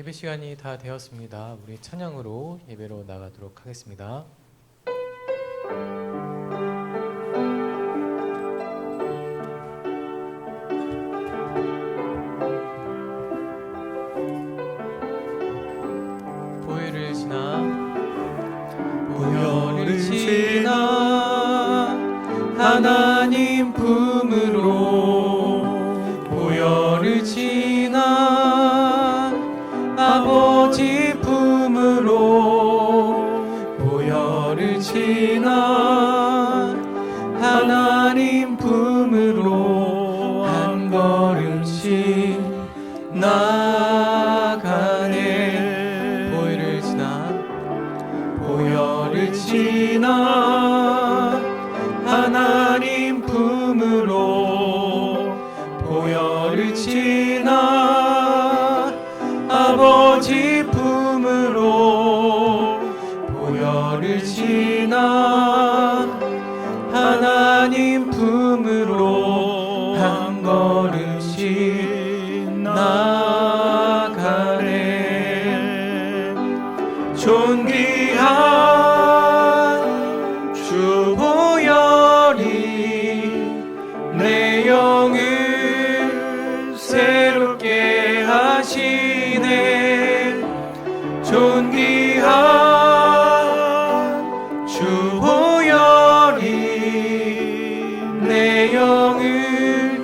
예배 시간이 다 되었습니다. 우리 찬양으로 예배로 나가도록 하겠습니다. 보혈을 지나 하나님 품으로 보혈을 지나 아버지 품으로 보혈을 지나 하나님 품으로 한 걸음씩 나가네. 보혈을 지나 하나님 품으로 보혈을 지나 아버지 품으로 보혈을 지나 하나님 품으로 한 걸음씩 나가네. 존귀한 주 보혈이 내 영을 새롭게 하시네. 존귀한 주 보혈이 내 영을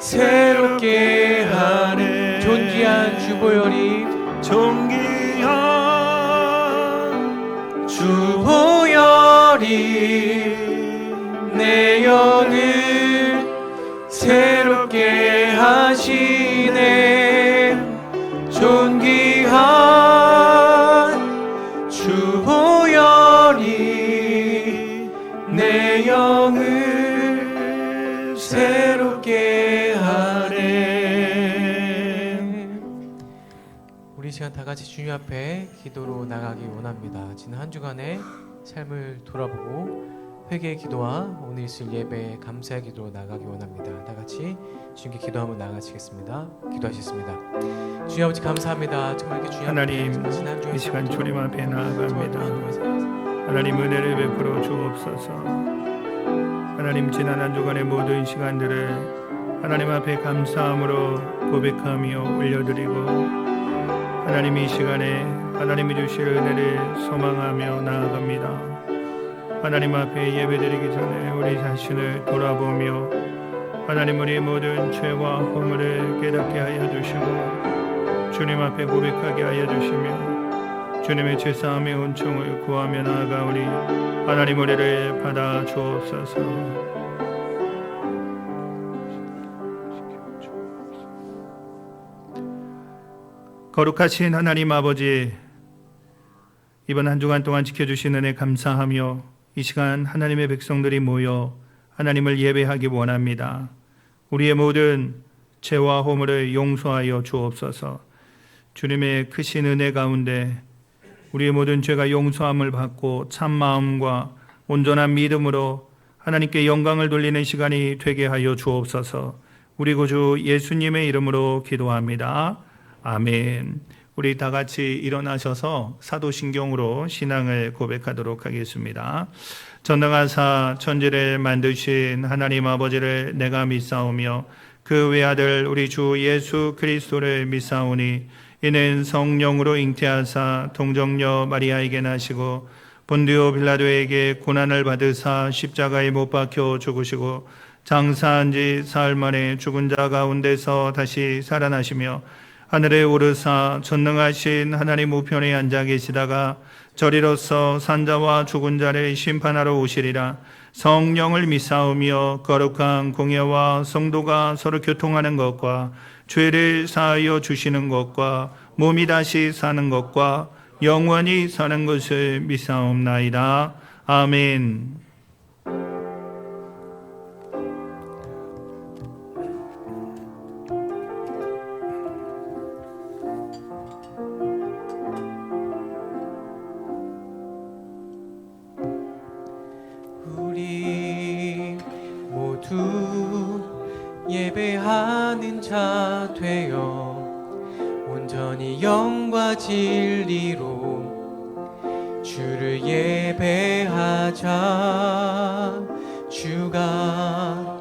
새롭게 하네. 존귀한 주 보혈이 주 보혈이 내 영을 새롭게 하시네. 존귀한 주 보혈이 내 영을 새롭게 하네. 우리 시간 다 같이 주님 앞에 기도로 나가기 원합니다. 지난 한 주간의 삶을 돌아보고 회개의 기도와 오늘 있을 예배에 감사의 기도로 나가기 원합니다. 다 같이 주님께 기도하며 나가시겠습니다. 기도하셨습니다. 주님 아버지 감사합니다. 정말 이렇게 주님 하나님, 이 시간 주님 앞에 나아갑니다. 하나님 은혜를 베풀어 주옵소서. 하나님 지난 한 주간의 모든 시간들을 하나님 앞에 감사함으로 고백하며 올려드리고 하나님 이 시간에 하나님이 주실 은혜를 소망하며 나아갑니다. 하나님 앞에 예배드리기 전에 우리 자신을 돌아보며 하나님 우리의 모든 죄와 허물을 깨닫게 하여 주시고 주님 앞에 고백하게 하여 주시며 주님의 죄사함의 은총을 구하며 나아가오니 하나님 우리를 받아 주옵소서. 거룩하신 하나님 아버지, 이번 한 주간 동안 지켜주신 은혜 감사하며 이 시간 하나님의 백성들이 모여 하나님을 예배하기 원합니다. 우리의 모든 죄와 허물을 용서하여 주옵소서. 주님의 크신 은혜 가운데 우리의 모든 죄가 용서함을 받고 참 마음과 온전한 믿음으로 하나님께 영광을 돌리는 시간이 되게 하여 주옵소서. 우리 구주 예수님의 이름으로 기도합니다. 아멘. 우리 다 같이 일어나셔서 사도신경으로 신앙을 고백하도록 하겠습니다. 전능하사 천지를 만드신 하나님 아버지를 내가 믿사오며 그 외아들 우리 주 예수 그리스도를 믿사오니 이는 성령으로 잉태하사 동정녀 마리아에게 나시고 본디오 빌라도에게 고난을 받으사 십자가에 못 박혀 죽으시고 장사한 지 사흘 만에 죽은 자 가운데서 다시 살아나시며 하늘에 오르사 전능하신 하나님 우편에 앉아 계시다가 저리로서 산자와 죽은 자를 심판하러 오시리라. 성령을 믿사오며 거룩한 공예와 성도가 서로 교통하는 것과 죄를 사하여 주시는 것과 몸이 다시 사는 것과 영원히 사는 것을 믿사옵나이다. 아멘. 우리 모두 예배하는 자 되어 온전히 온전히 영과 진리로 주를 예배하자. 주가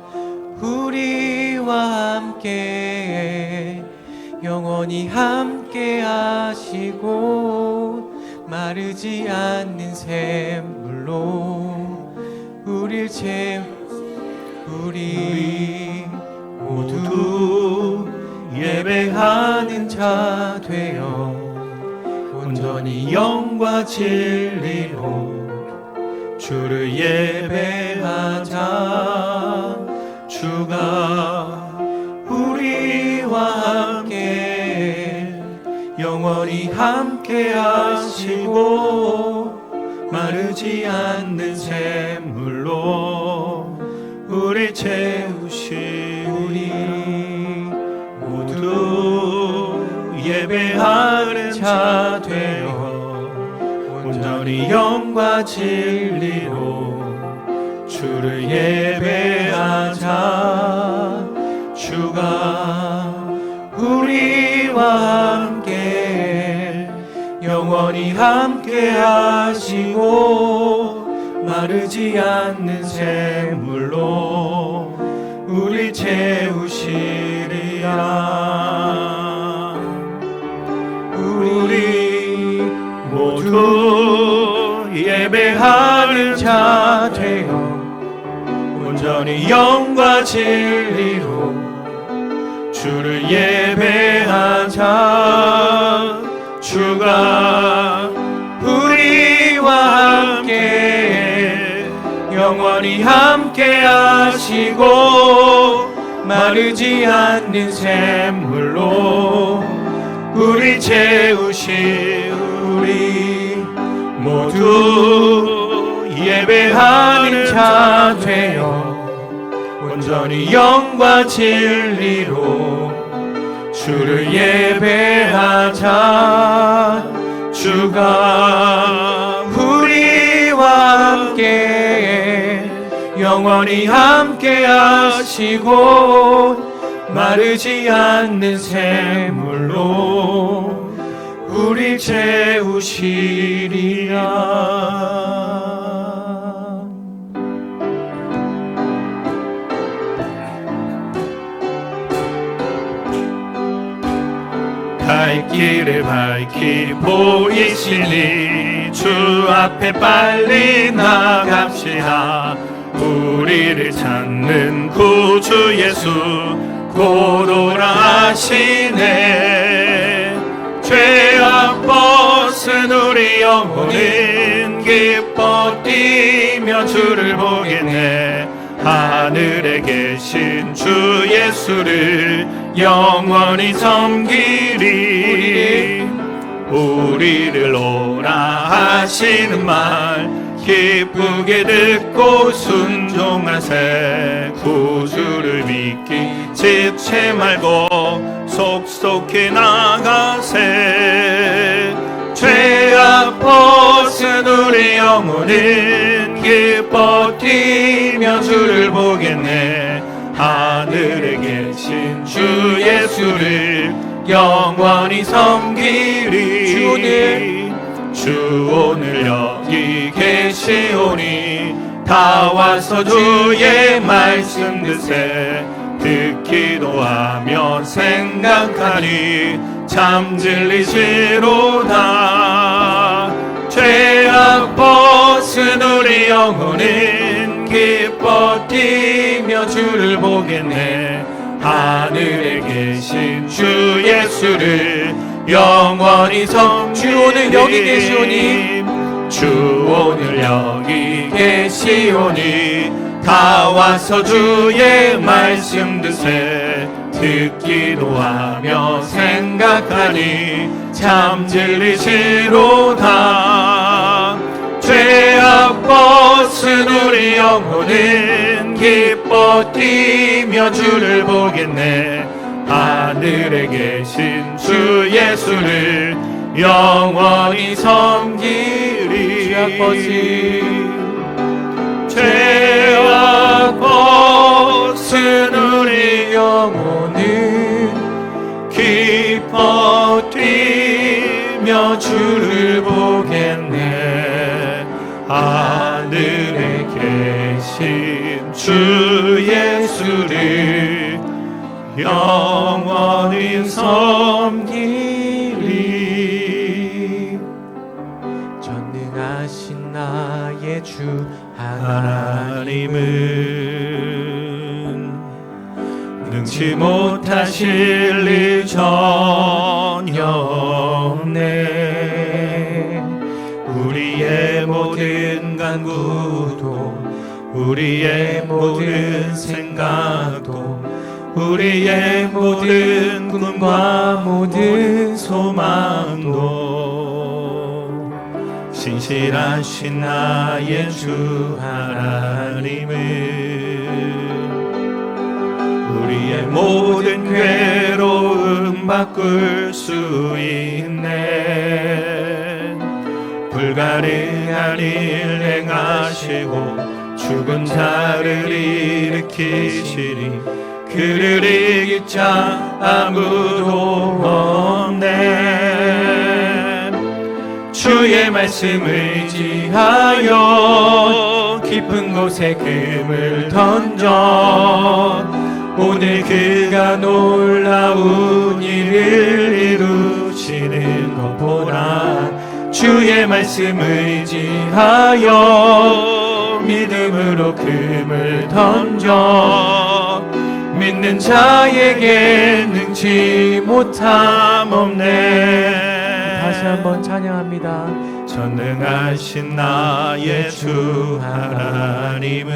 우리와 함께 영원히 함께 하시고 마르지 않는 샘물로 우릴 우리 모두 예배하는 자 되어 온전히 영과 진리로 주를 예배하자. 주가 우리와 함께 영원히 함께 하시고 마르지 않는 샘물로 우리 채우시리. 모두 예배하는 자 되어 온전히 영과 진리로 주를 예배하자. 주가 우리와 함께 영원히 함께 하시고 마르지 않는 샘물로 우리 채우시리라. 우리 모두 예배하는 자 되어 온전히 영과 진리로 주를 예배하자. 주가 우리와 함께 영원히 함께 하시고 마르지 않는 샘물로 우리 채우시리. 모두 예배하는 자 되어 온전히 영과 진리로 주를 예배하자. 주가 우리와 함께 영원히 함께 하시고 마르지 않는 샘물로 우리 채우시리라. 갈 길을 밝히 보이시니 주 앞에 빨리 나갑시다. 우리를 찾는 구주 예수 곧 오라 하시네. 죄악 벗은 우리 영혼은 기뻐 뛰며 주를 보겠네. 하늘에 계신 주 예수를 영원히 섬기리. 우리를 오라 하시는 말 기쁘게 듣고 순종하세. 구주를 믿기 지체 말고 속속히 나가세. 죄악 벗은 우리 영혼은 기뻐 뛰며 주를 보겠네. 하늘에 계신 주 예수를 영원히 섬기리. 주 오늘 여기 계시오니 다 와서 주의 말씀 듣세. 듣기도 하며 생각하니 참 진리시로다. 죄악 벗은 우리 영혼은 기뻐 뛰며 주를 보겠네. 하늘에 계신 주 예수를 영원히 섬기리. 주 오늘 여기 계시오니 주 오늘 여기 계시오니 다 와서 주의 말씀 듣세. 듣기도 하며 생각하니 참 진리시로다. 죄악 벗은 우리 영혼은 기뻐 뛰며 주를 보겠네. 하늘에 계신 주 예수를 영원히 섬기리. 죄악 벗은 우리 영혼은 기뻐 뛰며 주 예수를 영원히 섬기리. 전능하신 나의 주 하나님은 능치 못하실 일 전혀 없네. 우리의 모든 간구도 우리의 모든 생각도 우리의 모든 꿈과 모든 소망도 신실하신 나의 주 하나님은 우리의 모든 괴로움 바꿀 수 있네. 불가능한 일 행하시고 죽은 자를 일으키시니 그를 이길 자 아무도 없네. 주의 말씀을 의지하여 깊은 곳에 금을 던져 오늘 그가 놀라운 일을 이루시는 것 보라. 주의 말씀을 의지하여 믿음으로 금을 던져 믿는 자에게 능치 못함 없네. 다시 한번 찬양합니다. 전능하신 나의 주 하나님은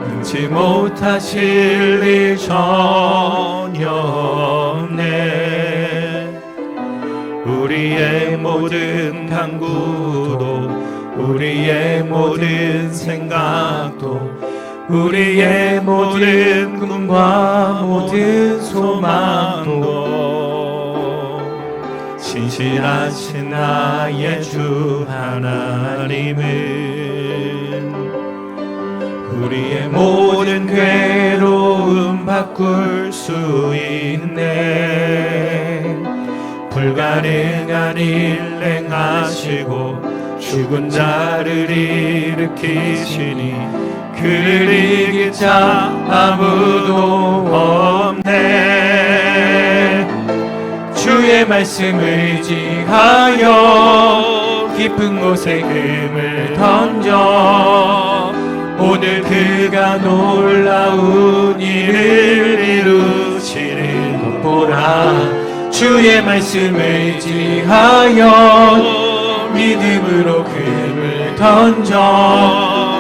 능치 못하실 일 전혀 없네. 우리의 모든 간구도 우리의 모든 생각도 우리의 모든 꿈과 모든 소망도 신실하신 나의 주 하나님은 우리의 모든 괴로움 바꿀 수 있네. 불가능한 일 행하시고 죽은 자를 일으키시니 그를 이길 자 아무도 없네. 주의 말씀을 의지하여 깊은 곳에 금을 던져 오늘 그가 놀라운 일을 이루시는 것 보라. 주의 말씀을 의지하여 믿음으로 금을 던져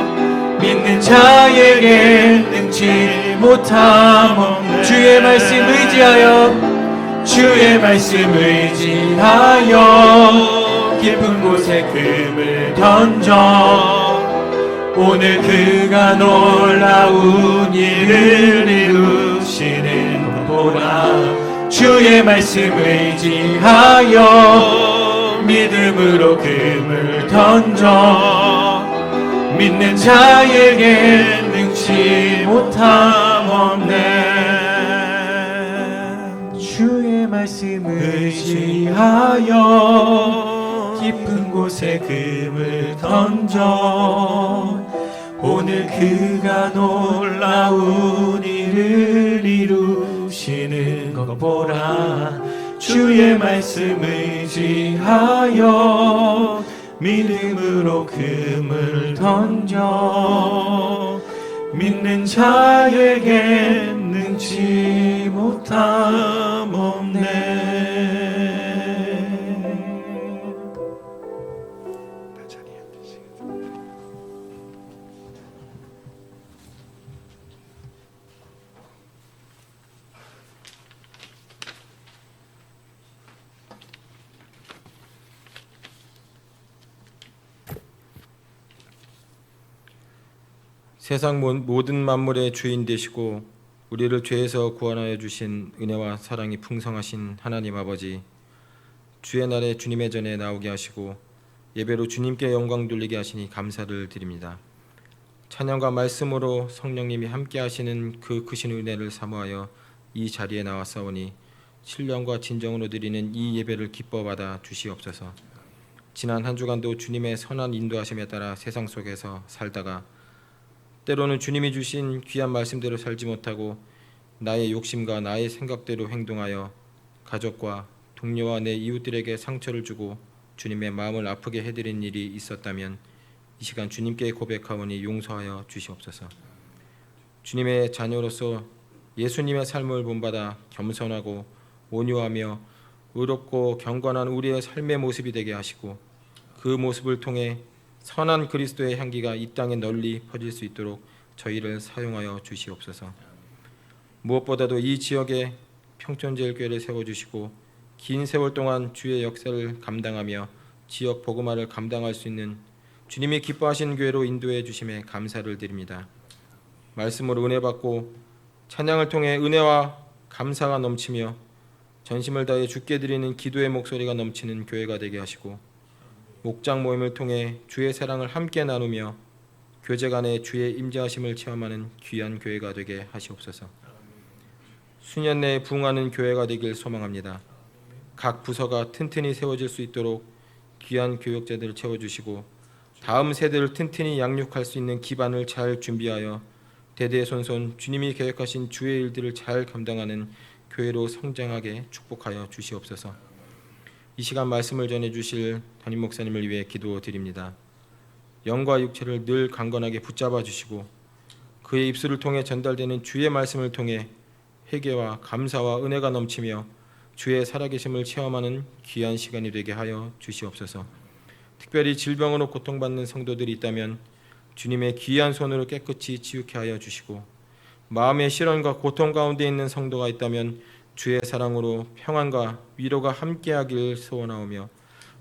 믿는 자에게 능치 못함 없네. 주의 말씀 의지하여 주의 말씀 의지하여 깊은 곳에 금을 던져 오늘 그가 놀라운 일을 이루시는 것 보라. 주의 말씀 의지하여 믿음으로 금을 던져 믿는 자에게 능치 못함 없네. 주의 말씀 의지하여 깊은 곳에 금을 던져 오늘 그가 놀라운 일을 이루시는 것 보라. 주의 말씀 의지하여 믿음으로 금을 던져 믿는 자에게 능치 못함 없네. 세상 모든 만물의 주인 되시고 우리를 죄에서 구원하여 주신 은혜와 사랑이 풍성하신 하나님 아버지, 주의 날에 주님의 전에 나오게 하시고 예배로 주님께 영광 돌리게 하시니 감사를 드립니다. 찬양과 말씀으로 성령님이 함께 하시는 그 크신 은혜를 사모하여 이 자리에 나왔사오니 신령과 진정으로 드리는 이 예배를 기뻐 받아 주시옵소서. 지난 한 주간도 주님의 선한 인도하심에 따라 세상 속에서 살다가 때로는 주님이 주신 귀한 말씀대로 살지 못하고 나의 욕심과 나의 생각대로 행동하여 가족과 동료와 내 이웃들에게 상처를 주고 주님의 마음을 아프게 해드린 일이 있었다면 이 시간 주님께 고백하오니 용서하여 주시옵소서. 주님의 자녀로서 예수님의 삶을 본받아 겸손하고 온유하며 의롭고 경건한 우리의 삶의 모습이 되게 하시고 그 모습을 통해 선한 그리스도의 향기가 이 땅에 널리 퍼질 수 있도록 저희를 사용하여 주시옵소서. 무엇보다도 이 지역에 평촌제일교회를 세워주시고 긴 세월 동안 주의 역사를 감당하며 지역 복음화를 감당할 수 있는 주님이 기뻐하시는 교회로 인도해 주심에 감사를 드립니다. 말씀으로 은혜 받고 찬양을 통해 은혜와 감사가 넘치며 전심을 다해 주께 드리는 기도의 목소리가 넘치는 교회가 되게 하시고 목장 모임을 통해 주의 사랑을 함께 나누며 교제 간에 주의 임재하심을 체험하는 귀한 교회가 되게 하시옵소서. 수년 내에 부흥하는 교회가 되길 소망합니다. 각 부서가 튼튼히 세워질 수 있도록 귀한 교역자들을 채워주시고 다음 세대를 튼튼히 양육할 수 있는 기반을 잘 준비하여 대대손손 주님이 계획하신 주의 일들을 잘 감당하는 교회로 성장하게 축복하여 주시옵소서. 이 시간 말씀을 전해주실 담임 목사님을 위해 기도드립니다. 영과 육체를 늘 강건하게 붙잡아 주시고 그의 입술을 통해 전달되는 주의 말씀을 통해 회개와 감사와 은혜가 넘치며 주의 살아계심을 체험하는 귀한 시간이 되게 하여 주시옵소서. 특별히 질병으로 고통받는 성도들이 있다면 주님의 귀한 손으로 깨끗이 치유케 하여 주시고 마음의 시련과 고통 가운데 있는 성도가 있다면 주의 사랑으로 평안과 위로가 함께하길 소원하오며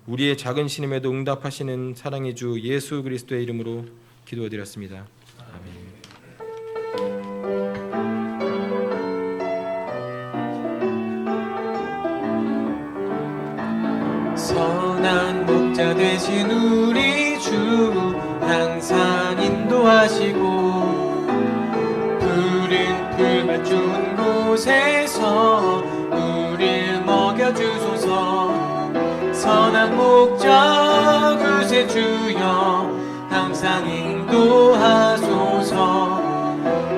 우리의 작은 신임에도 응답하시는 사랑의 주 예수 그리스도의 이름으로 기도드렸습니다. 아멘. 선한 목자 되신 우리 주 항상 인도하시고 푸른 풀밭 좋은 곳에서 우릴 먹여주소서. 선한 목자 그새 주여 항상 인도하소서.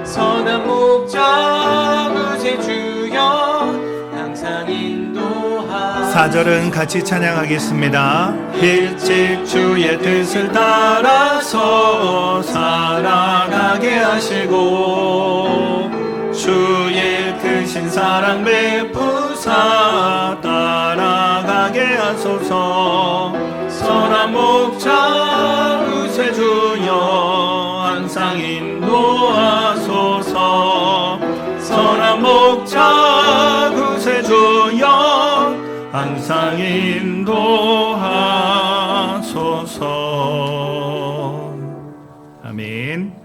선한 목자 그새 주여 항상 인도하소서. 4절은 같이 찬양하겠습니다. 일찍 주의 뜻을 따라서 살아가게 하시고 주의 크신 사랑 베푸사 따라가게 하소서. 선한 목자 그새 주여 항상 인도하소서. 선한 목자 그새 주여 항상 인도하소서. 아멘.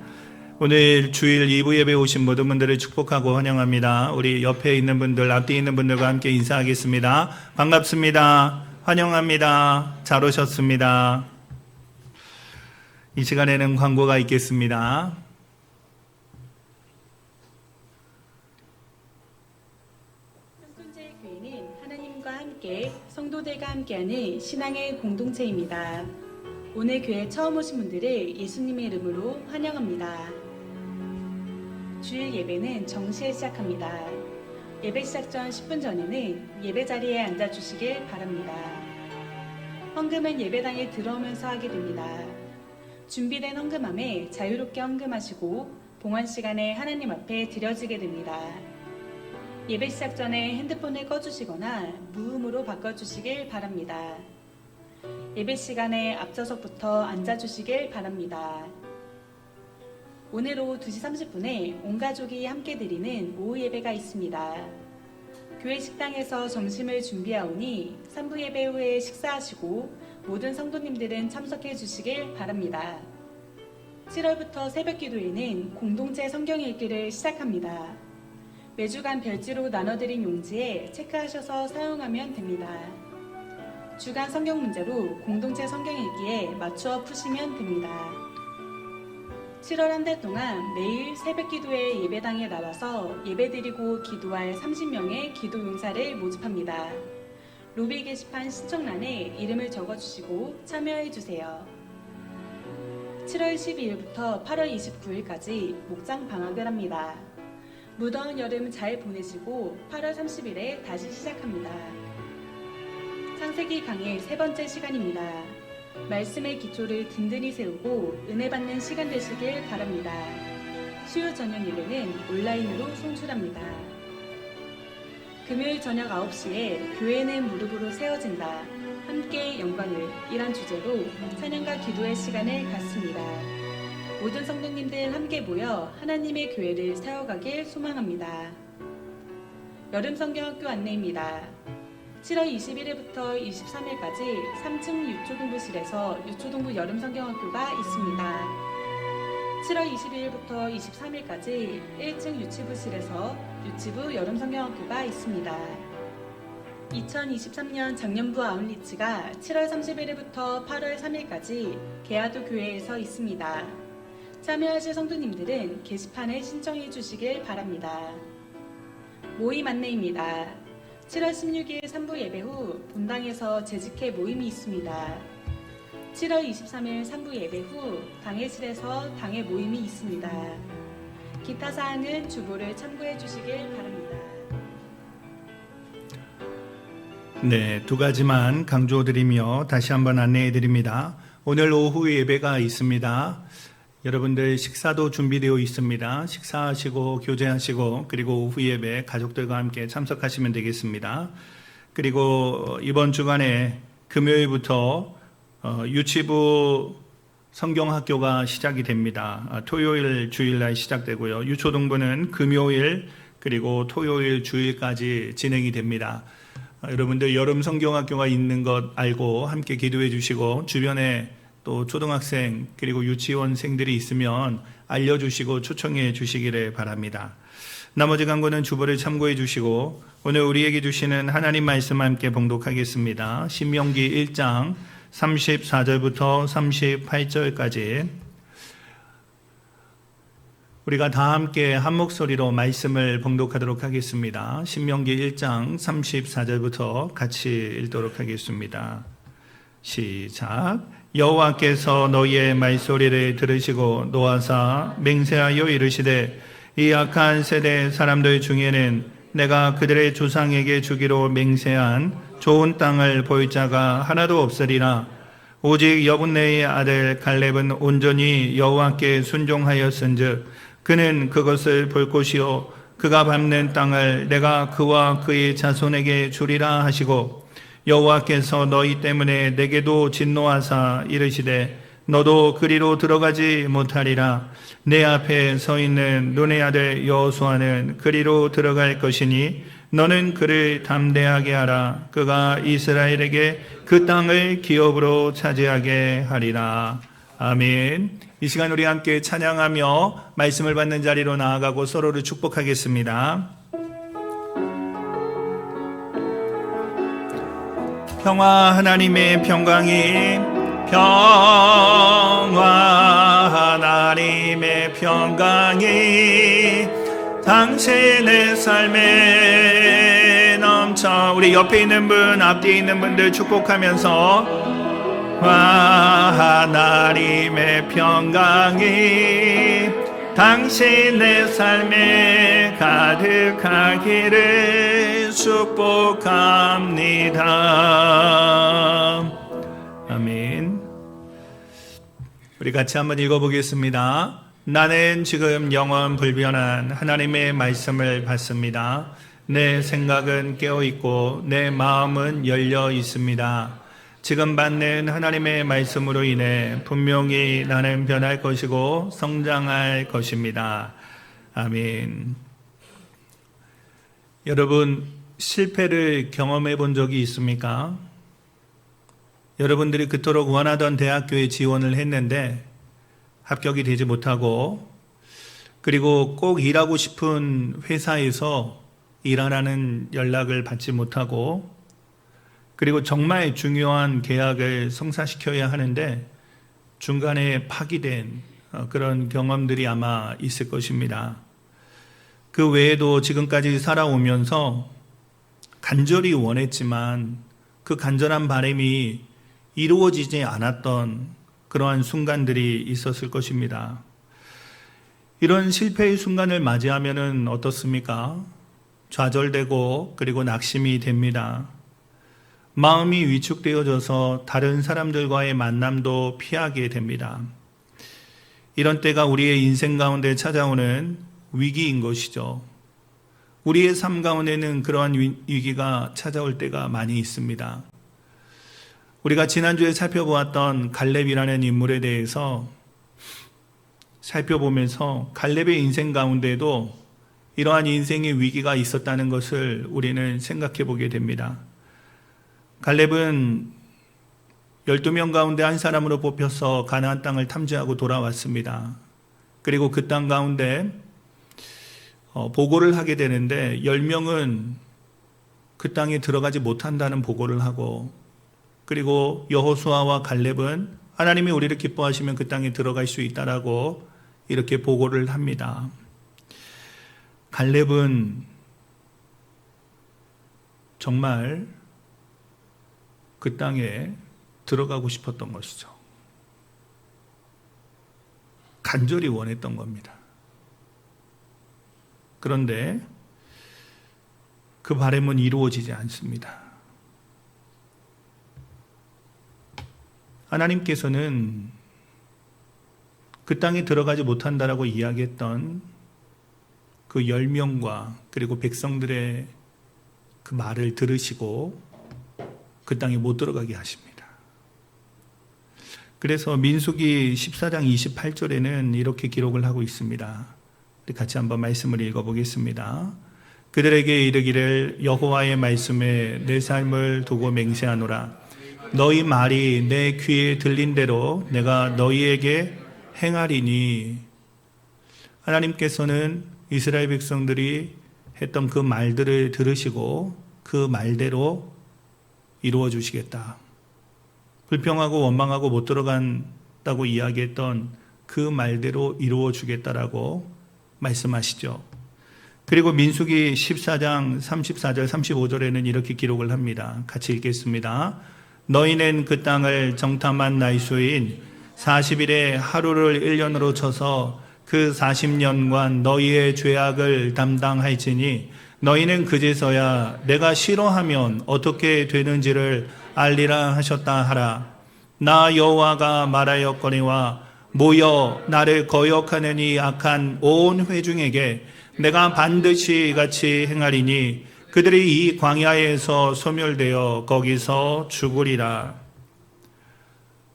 오늘 주일 2부 예배 오신 모든 분들을 축복하고 환영합니다. 우리 옆에 있는 분들, 앞뒤에 있는 분들과 함께 인사하겠습니다. 반갑습니다. 환영합니다. 잘 오셨습니다. 이 시간에는 광고가 있겠습니다. 평촌제일교회는 하나님과 함께 성도들과 함께하는 신앙의 공동체입니다. 오늘 교회 처음 오신 분들을 예수님의 이름으로 환영합니다. 주일 예배는 정시에 시작합니다. 예배 시작 전 10분 전에는 예배 자리에 앉아주시길 바랍니다. 헌금은 예배당에 들어오면서 하게 됩니다. 준비된 헌금함에 자유롭게 헌금하시고 봉헌 시간에 하나님 앞에 드려지게 됩니다. 예배 시작 전에 핸드폰을 꺼주시거나 무음으로 바꿔주시길 바랍니다. 예배 시간에 앞좌석부터 앉아주시길 바랍니다. 오늘 오후 2시 30분에 온 가족이 함께 드리는 오후 예배가 있습니다. 교회 식당에서 점심을 준비하오니 3부 예배 후에 식사하시고 모든 성도님들은 참석해 주시길 바랍니다. 7월부터 새벽 기도회는 공동체 성경 읽기를 시작합니다. 매주간 별지로 나눠드린 용지에 체크하셔서 사용하면 됩니다. 주간 성경 문제로 공동체 성경 읽기에 맞추어 푸시면 됩니다. 7월 한 달 동안 매일 새벽 기도회 예배당에 나와서 예배드리고 기도할 30명의 기도 용사를 모집합니다. 로비 게시판 신청란에 이름을 적어주시고 참여해주세요. 7월 12일부터 8월 29일까지 목장 방학을 합니다. 무더운 여름 잘 보내시고 8월 30일에 다시 시작합니다. 창세기 강의 세 번째 시간입니다. 말씀의 기초를 든든히 세우고 은혜 받는 시간 되시길 바랍니다. 수요 저녁 예배는 온라인으로 송출합니다. 금요일 저녁 9시에 교회는 무릎으로 세워진다. 함께 영광을 이란 주제로 찬양과 기도의 시간을 갖습니다. 모든 성도님들 함께 모여 하나님의 교회를 세워가길 소망합니다. 여름 성경학교 안내입니다. 7월 21일부터 23일까지 3층 유초동부실에서 유초동부 여름 성경학교가 있습니다. 7월 22일부터 23일까지 1층 유치부실에서 유치부 여름 성경학교가 있습니다. 2023년 작년부 아웃리치가 7월 31일부터 8월 3일까지 계야도 교회에서 있습니다. 참여하실 성도님들은 게시판에 신청해 주시길 바랍니다. 모임 안내입니다. 7월 16일 3부 예배 후 본당에서 재직회 모임이 있습니다. 7월 23일 3부 예배 후 당회실에서 당회 모임이 있습니다. 기타 사항은 주보를 참고해 주시길 바랍니다. 네, 두 가지만 강조드리며 다시 한번 안내해 드립니다. 오늘 오후 예배가 있습니다. 여러분들 식사도 준비되어 있습니다. 식사하시고 교제하시고 그리고 오후 예배 가족들과 함께 참석하시면 되겠습니다. 그리고 이번 주간에 금요일부터 유치부 성경학교가 시작이 됩니다. 토요일 주일날 시작되고요. 유초동부는 금요일 그리고 토요일 주일까지 진행이 됩니다. 여러분들 여름 성경학교가 있는 것 알고 함께 기도해 주시고 주변에 또 초등학생 그리고 유치원생들이 있으면 알려주시고 초청해 주시기를 바랍니다. 나머지 강구는 주보를 참고해 주시고 오늘 우리에게 주시는 하나님 말씀 함께 봉독하겠습니다. 신명기 1장 34절부터 38절까지 우리가 다 함께 한 목소리로 말씀을 봉독하도록 하겠습니다. 신명기 1장 34절부터 같이 읽도록 하겠습니다. 시작. 여호와께서 너희의 말소리를 들으시고 노하사 맹세하여 이르시되 이 악한 세대 사람들 중에는 내가 그들의 조상에게 주기로 맹세한 좋은 땅을 볼 자가 하나도 없으리라. 오직 여분네의 아들 갈렙은 온전히 여호와께 순종하였은즉 그는 그것을 볼 것이요 그가 밟는 땅을 내가 그와 그의 자손에게 주리라 하시고 여호와께서 너희 때문에 내게도 진노하사 이르시되 너도 그리로 들어가지 못하리라. 내 앞에 서 있는 눈의 아들 여호수아는 그리로 들어갈 것이니 너는 그를 담대하게 하라. 그가 이스라엘에게 그 땅을 기업으로 차지하게 하리라. 아멘. 이 시간 우리 함께 찬양하며 말씀을 받는 자리로 나아가고 서로를 축복하겠습니다. 평화 하나님의 평강이 평화 하나님의 평강이 당신의 삶에 넘쳐 우리 옆에 있는 분 앞뒤에 있는 분들 축복하면서 하나님의 평강이 당신의 삶에 가득하기를 축복합니다. 아멘. 우리 같이 한번 읽어보겠습니다. 나는 지금 영원 불변한 하나님의 말씀을 받습니다. 내 생각은 깨어있고 내 마음은 열려 있습니다. 지금 받는 하나님의 말씀으로 인해 분명히 나는 변할 것이고 성장할 것입니다. 아멘. 여러분, 실패를 경험해 본 적이 있습니까? 여러분들이 그토록 원하던 대학교에 지원을 했는데 합격이 되지 못하고 그리고 꼭 일하고 싶은 회사에서 일하라는 연락을 받지 못하고 그리고 정말 중요한 계약을 성사시켜야 하는데 중간에 파기된 그런 경험들이 아마 있을 것입니다. 그 외에도 지금까지 살아오면서 간절히 원했지만 그 간절한 바람이 이루어지지 않았던 그러한 순간들이 있었을 것입니다. 이런 실패의 순간을 맞이하면은 어떻습니까? 좌절되고 그리고 낙심이 됩니다. 마음이 위축되어져서 다른 사람들과의 만남도 피하게 됩니다. 이런 때가 우리의 인생 가운데 찾아오는 위기인 것이죠. 우리의 삶 가운데는 그러한 위기가 찾아올 때가 많이 있습니다. 우리가 지난주에 살펴보았던 갈렙이라는 인물에 대해서 살펴보면서 갈렙의 인생 가운데도 이러한 인생의 위기가 있었다는 것을 우리는 생각해 보게 됩니다. 갈렙은 12명 가운데 한 사람으로 뽑혀서 가나안 땅을 탐지하고 돌아왔습니다. 그리고 그 땅 가운데 보고를 하게 되는데 10명은 그 땅에 들어가지 못한다는 보고를 하고, 그리고 여호수아와 갈렙은 하나님이 우리를 기뻐하시면 그 땅에 들어갈 수 있다라고 이렇게 보고를 합니다. 갈렙은 정말 그 땅에 들어가고 싶었던 것이죠. 간절히 원했던 겁니다. 그런데 그 바람은 이루어지지 않습니다. 하나님께서는 그 땅에 들어가지 못한다라고 이야기했던 그 10명과 그리고 백성들의 그 말을 들으시고 그 땅에 못 들어가게 하십니다. 그래서 민수기 14장 28절에는 이렇게 기록을 하고 있습니다. 우리 같이 한번 말씀을 읽어보겠습니다. 그들에게 이르기를 여호와의 말씀에 내 삶을 두고 맹세하노라. 너희 말이 내 귀에 들린 대로 내가 너희에게 행하리니. 하나님께서는 이스라엘 백성들이 했던 그 말들을 들으시고 그 말대로 이루어 주시겠다. 불평하고 원망하고 못 들어간다고 이야기했던 그 말대로 이루어 주겠다라고 말씀하시죠. 그리고 민수기 14장 34절 35절에는 이렇게 기록을 합니다. 같이 읽겠습니다. 너희는 그 땅을 정탐한 나이수인 40일에 하루를 1년으로 쳐서 그 40년간 너희의 죄악을 담당할지니 너희는 그제서야 내가 싫어하면 어떻게 되는지를 알리라 하셨다 하라. 나 여호와가 말하였거니와 모여 나를 거역하는 이 악한 온 회중에게 내가 반드시 같이 행하리니 그들이 이 광야에서 소멸되어 거기서 죽으리라.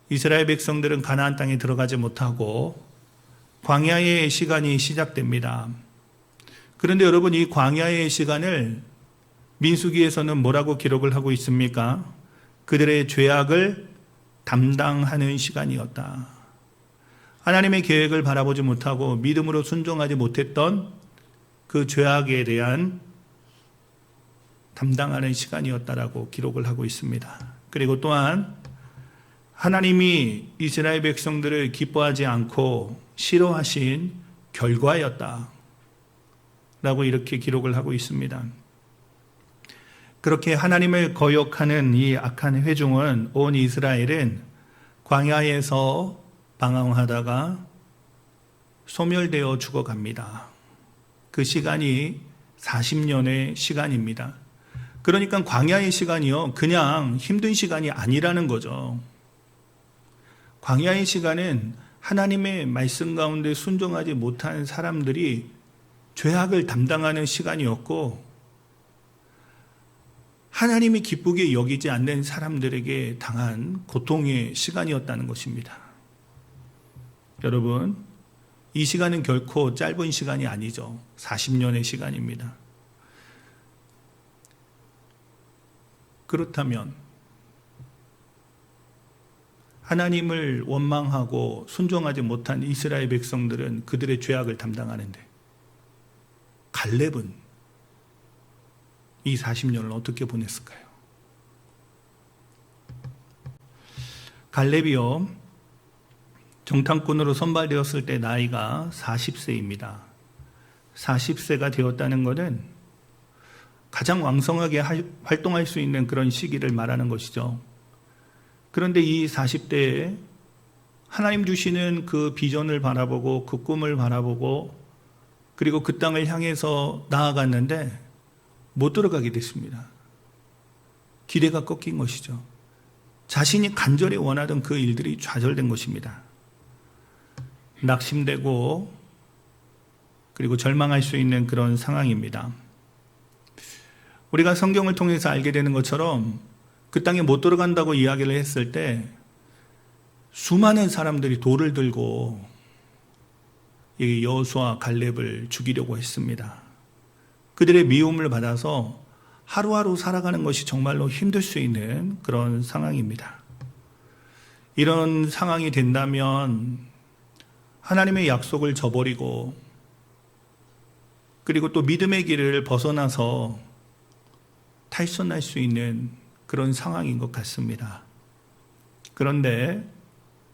이스라엘 백성들은 가나안 땅에 들어가지 못하고 광야의 시간이 시작됩니다. 그런데 여러분, 이 광야의 시간을 민수기에서는 뭐라고 기록을 하고 있습니까? 그들의 죄악을 담당하는 시간이었다. 하나님의 계획을 바라보지 못하고 믿음으로 순종하지 못했던 그 죄악에 대한 담당하는 시간이었다라고 기록을 하고 있습니다. 그리고 또한 하나님이 이스라엘 백성들을 기뻐하지 않고 싫어하신 결과였다 라고 이렇게 기록을 하고 있습니다. 그렇게 하나님을 거역하는 이 악한 회중은, 온 이스라엘은 광야에서 방황하다가 소멸되어 죽어갑니다. 그 시간이 40년의 시간입니다. 그러니까 광야의 시간이요, 그냥 힘든 시간이 아니라는 거죠. 광야의 시간은 하나님의 말씀 가운데 순종하지 못한 사람들이 죄악을 담당하는 시간이었고, 하나님이 기쁘게 여기지 않는 사람들에게 당한 고통의 시간이었다는 것입니다. 여러분, 이 시간은 결코 짧은 시간이 아니죠. 40년의 시간입니다. 그렇다면 하나님을 원망하고 순종하지 못한 이스라엘 백성들은 그들의 죄악을 담당하는데, 갈렙은 이 40년을 어떻게 보냈을까요? 갈렙이요, 정탐꾼으로 선발되었을 때 나이가 40세입니다. 40세가 되었다는 것은 가장 왕성하게 활동할 수 있는 그런 시기를 말하는 것이죠. 그런데 이 40대에 하나님 주시는 그 비전을 바라보고 그 꿈을 바라보고 그리고 그 땅을 향해서 나아갔는데 못 들어가게 됐습니다. 기대가 꺾인 것이죠. 자신이 간절히 원하던 그 일들이 좌절된 것입니다. 낙심되고 그리고 절망할 수 있는 그런 상황입니다. 우리가 성경을 통해서 알게 되는 것처럼 그 땅에 못 들어간다고 이야기를 했을 때 수많은 사람들이 돌을 들고 이 여호수아 갈렙을 죽이려고 했습니다. 그들의 미움을 받아서 하루하루 살아가는 것이 정말로 힘들 수 있는 그런 상황입니다. 이런 상황이 된다면 하나님의 약속을 저버리고 그리고 또 믿음의 길을 벗어나서 탈선할 수 있는 그런 상황인 것 같습니다. 그런데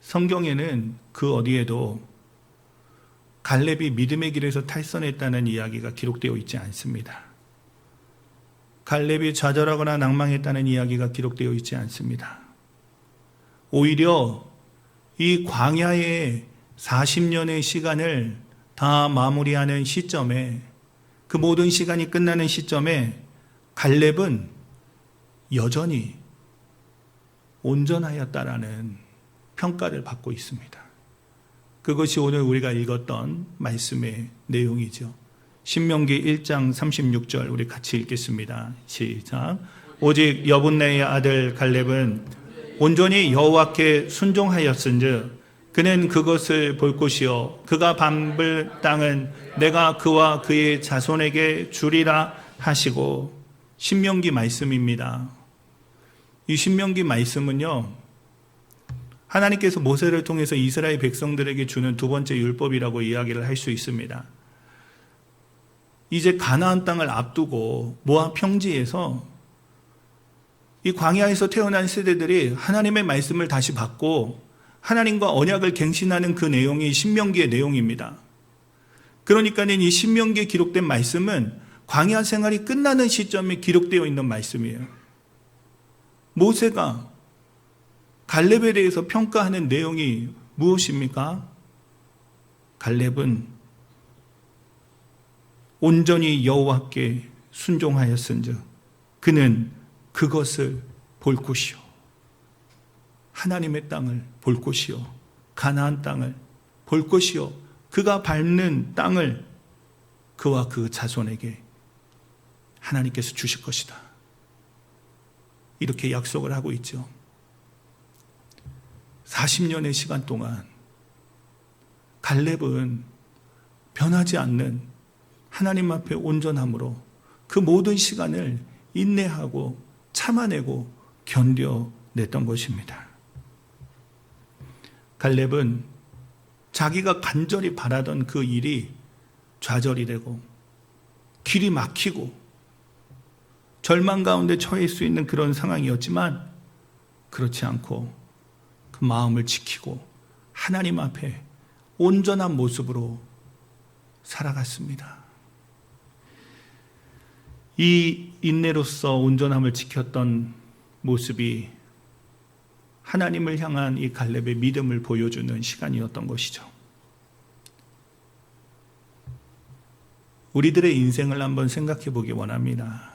성경에는 그 어디에도 갈렙이 믿음의 길에서 탈선했다는 이야기가 기록되어 있지 않습니다. 갈렙이 좌절하거나 낭망했다는 이야기가 기록되어 있지 않습니다. 오히려 이 광야의 40년의 시간을 다 마무리하는 시점에 그 모든 시간이 끝나는 시점에 갈렙은 여전히 온전하였다라는 평가를 받고 있습니다. 그것이 오늘 우리가 읽었던 말씀의 내용이죠. 신명기 1장 36절 우리 같이 읽겠습니다. 시작. 오직 여분네의 아들 갈렙은 온전히 여호와께 순종하였은즉 그는 그것을 볼 것이요 그가 밟을 땅은 내가 그와 그의 자손에게 주리라 하시고. 신명기 말씀입니다. 이 신명기 말씀은요, 하나님께서 모세를 통해서 이스라엘 백성들에게 주는 두 번째 율법이라고 이야기를 할 수 있습니다. 이제 가나안 땅을 앞두고 모압 평지에서 이 광야에서 태어난 세대들이 하나님의 말씀을 다시 받고 하나님과 언약을 갱신하는 그 내용이 신명기의 내용입니다. 그러니까는 이 신명기에 기록된 말씀은 광야 생활이 끝나는 시점에 기록되어 있는 말씀이에요. 모세가 갈렙에 대해서 평가하는 내용이 무엇입니까? 갈렙은 온전히 여호와께 순종하였은즉 그는 그것을 볼 것이요 하나님의 땅을 볼 것이요 가나안 땅을 볼 것이요 그가 밟는 땅을 그와 그 자손에게 하나님께서 주실 것이다. 이렇게 약속을 하고 있죠. 40년의 시간 동안 갈렙은 변하지 않는 하나님 앞에 온전함으로 그 모든 시간을 인내하고 참아내고 견뎌냈던 것입니다. 갈렙은 자기가 간절히 바라던 그 일이 좌절이 되고 길이 막히고 절망 가운데 처할 수 있는 그런 상황이었지만 그렇지 않고 그 마음을 지키고 하나님 앞에 온전한 모습으로 살아갔습니다. 이 인내로서 온전함을 지켰던 모습이 하나님을 향한 이 갈렙의 믿음을 보여주는 시간이었던 것이죠. 우리들의 인생을 한번 생각해 보기 원합니다.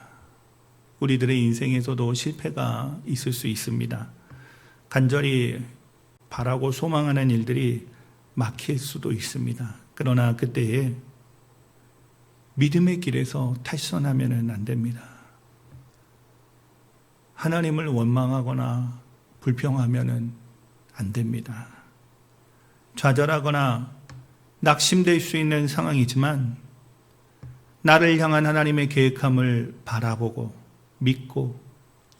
우리들의 인생에서도 실패가 있을 수 있습니다. 간절히 바라고 소망하는 일들이 막힐 수도 있습니다. 그러나 그때에 믿음의 길에서 탈선하면 안 됩니다. 하나님을 원망하거나 불평하면 안 됩니다. 좌절하거나 낙심될 수 있는 상황이지만 나를 향한 하나님의 계획함을 바라보고 믿고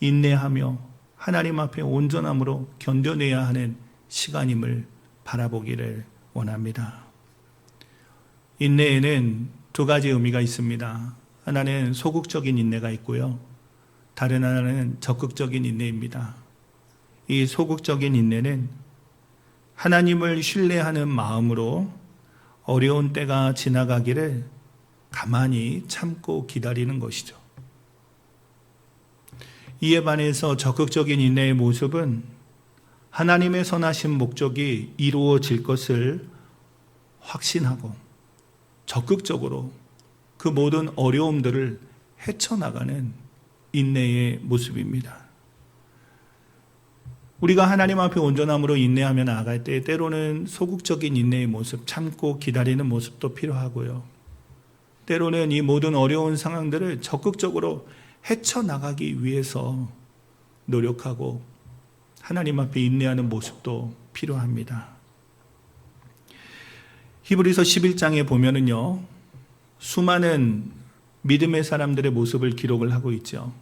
인내하며 하나님 앞에 온전함으로 견뎌내야 하는 시간임을 바라보기를 원합니다. 인내에는 두 가지 의미가 있습니다. 하나는 소극적인 인내가 있고요. 다른 하나는 적극적인 인내입니다. 이 소극적인 인내는 하나님을 신뢰하는 마음으로 어려운 때가 지나가기를 가만히 참고 기다리는 것이죠. 이에 반해서 적극적인 인내의 모습은 하나님의 선하신 목적이 이루어질 것을 확신하고 적극적으로 그 모든 어려움들을 헤쳐나가는 인내의 모습입니다. 우리가 하나님 앞에 온전함으로 인내하며 나아갈 때 때로는 소극적인 인내의 모습, 참고 기다리는 모습도 필요하고요. 때로는 이 모든 어려운 상황들을 적극적으로 헤쳐나가기 위해서 노력하고 하나님 앞에 인내하는 모습도 필요합니다. 히브리서 11장에 보면은요, 수많은 믿음의 사람들의 모습을 기록을 하고 있죠.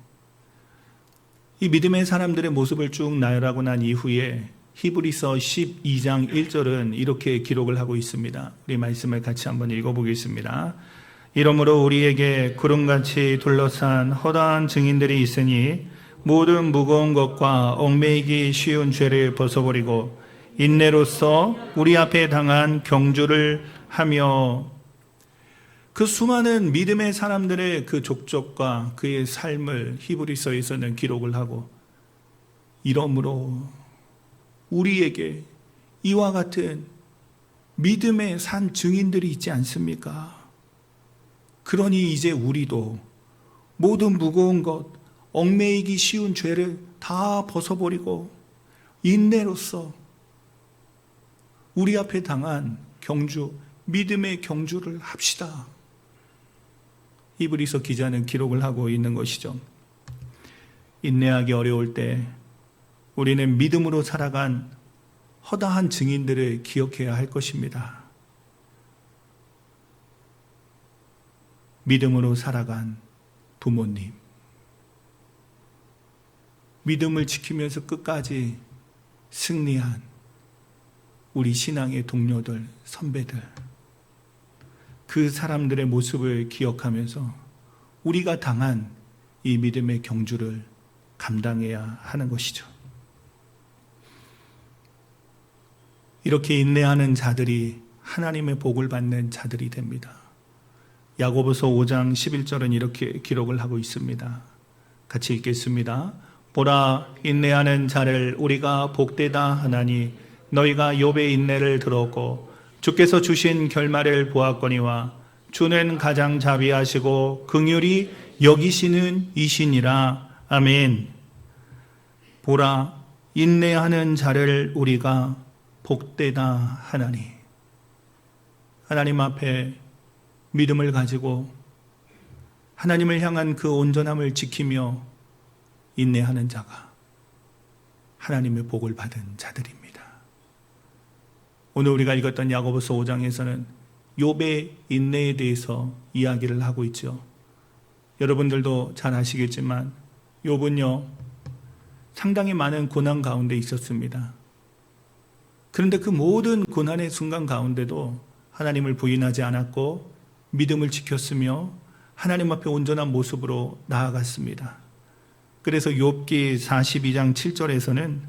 이 믿음의 사람들의 모습을 쭉 나열하고 난 이후에 히브리서 12장 1절은 이렇게 기록을 하고 있습니다. 우리 말씀을 같이 한번 읽어보겠습니다. 이러므로 우리에게 구름같이 둘러싼 허다한 증인들이 있으니 모든 무거운 것과 얽매이기 쉬운 죄를 벗어버리고 인내로써 우리 앞에 당한 경주를 하며, 그 수많은 믿음의 사람들의 그 족적과 그의 삶을 히브리서에서는 기록을 하고, 이러므로 우리에게 이와 같은 믿음의 산 증인들이 있지 않습니까? 그러니 이제 우리도 모든 무거운 것, 얽매이기 쉬운 죄를 다 벗어버리고 인내로써 우리 앞에 당한 경주, 믿음의 경주를 합시다. 히브리서 기자는 기록을 하고 있는 것이죠. 인내하기 어려울 때 우리는 믿음으로 살아간 허다한 증인들을 기억해야 할 것입니다. 믿음으로 살아간 부모님, 믿음을 지키면서 끝까지 승리한 우리 신앙의 동료들, 선배들, 그 사람들의 모습을 기억하면서 우리가 당한 이 믿음의 경주를 감당해야 하는 것이죠. 이렇게 인내하는 자들이 하나님의 복을 받는 자들이 됩니다. 야고보서 5장 11절은 이렇게 기록을 하고 있습니다. 같이 읽겠습니다. 보라, 인내하는 자를 우리가 복되다 하나니 너희가 욥의 인내를 들었고 주께서 주신 결말을 보았거니와 주는 가장 자비하시고 긍휼히 여기시는 이시니라. 아멘. 보라, 인내하는 자를 우리가 복되다 하나니, 하나님 앞에 믿음을 가지고 하나님을 향한 그 온전함을 지키며 인내하는 자가 하나님의 복을 받은 자들입니다. 오늘 우리가 읽었던 야고보서 5장에서는 욥의 인내에 대해서 이야기를 하고 있죠. 여러분들도 잘 아시겠지만 욥은요, 상당히 많은 고난 가운데 있었습니다. 그런데 그 모든 고난의 순간 가운데도 하나님을 부인하지 않았고 믿음을 지켰으며 하나님 앞에 온전한 모습으로 나아갔습니다. 그래서 욥기 42장 7절에서는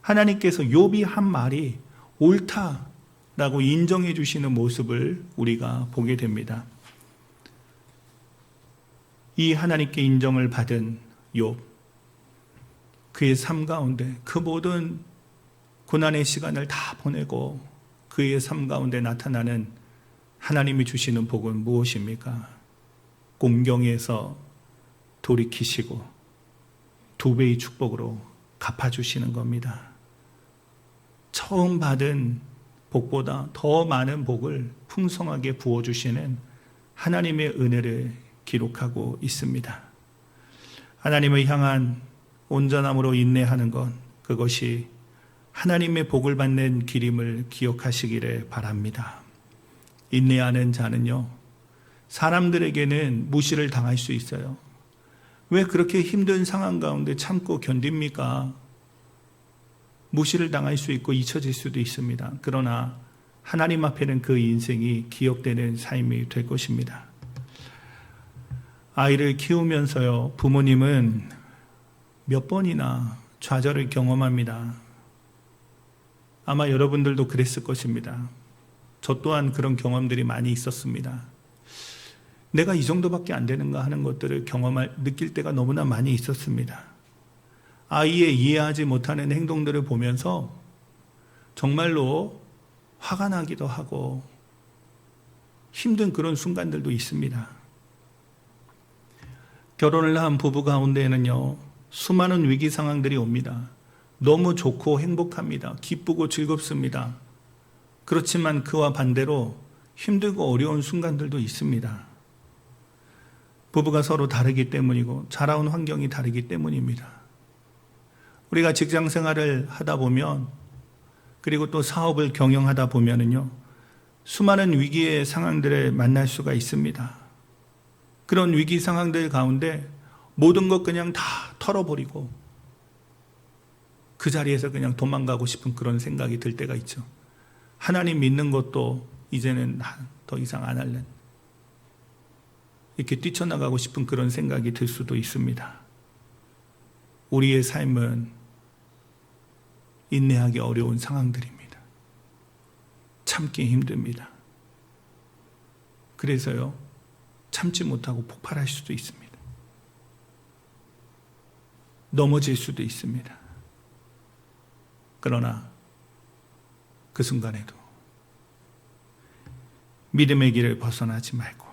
하나님께서 욥이 한 말이 옳다라고 인정해 주시는 모습을 우리가 보게 됩니다. 이 하나님께 인정을 받은 욥, 그의 삶 가운데 그 모든 고난의 시간을 다 보내고 그의 삶 가운데 나타나는 하나님이 주시는 복은 무엇입니까? 공경에서 돌이키시고 2배의 축복으로 갚아주시는 겁니다. 처음 받은 복보다 더 많은 복을 풍성하게 부어주시는 하나님의 은혜를 기록하고 있습니다. 하나님을 향한 온전함으로 인내하는 것, 그것이 하나님의 복을 받는 길임을 기억하시기를 바랍니다. 인내하는 자는요, 사람들에게는 무시를 당할 수 있어요. 왜 그렇게 힘든 상황 가운데 참고 견딥니까? 무시를 당할 수 있고 잊혀질 수도 있습니다. 그러나 하나님 앞에는 그 인생이 기억되는 삶이 될 것입니다. 아이를 키우면서요, 부모님은 몇 번이나 좌절을 경험합니다. 아마 여러분들도 그랬을 것입니다. 저 또한 그런 경험들이 많이 있었습니다. 내가 이 정도밖에 안 되는가 하는 것들을 느낄 때가 너무나 많이 있었습니다. 아이의 이해하지 못하는 행동들을 보면서 정말로 화가 나기도 하고 힘든 그런 순간들도 있습니다. 결혼을 한 부부 가운데에는요, 수많은 위기 상황들이 옵니다. 너무 좋고 행복합니다. 기쁘고 즐겁습니다. 그렇지만 그와 반대로 힘들고 어려운 순간들도 있습니다. 부부가 서로 다르기 때문이고 자라온 환경이 다르기 때문입니다. 우리가 직장 생활을 하다 보면, 그리고 또 사업을 경영하다 보면은요, 수많은 위기의 상황들을 만날 수가 있습니다. 그런 위기 상황들 가운데 모든 것 그냥 다 털어버리고 그 자리에서 그냥 도망가고 싶은 그런 생각이 들 때가 있죠. 하나님 믿는 것도 이제는 더 이상 안 할래. 이렇게 뛰쳐나가고 싶은 그런 생각이 들 수도 있습니다. 우리의 삶은 인내하기 어려운 상황들입니다. 참기 힘듭니다. 그래서요, 참지 못하고 폭발할 수도 있습니다. 넘어질 수도 있습니다. 그러나 그 순간에도 믿음의 길을 벗어나지 말고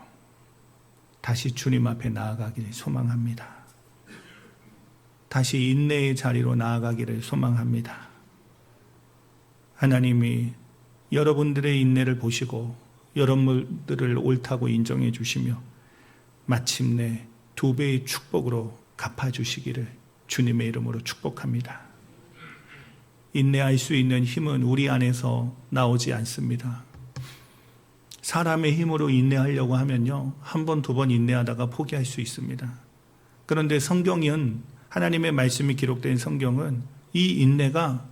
다시 주님 앞에 나아가기를 소망합니다. 다시 인내의 자리로 나아가기를 소망합니다. 하나님이 여러분들의 인내를 보시고 여러분들을 옳다고 인정해 주시며 마침내 2배의 축복으로 갚아주시기를 주님의 이름으로 축복합니다. 인내할 수 있는 힘은 우리 안에서 나오지 않습니다. 사람의 힘으로 인내하려고 하면요, 한 번, 2번 인내하다가 포기할 수 있습니다. 그런데 성경은, 하나님의 말씀이 기록된 성경은 이 인내가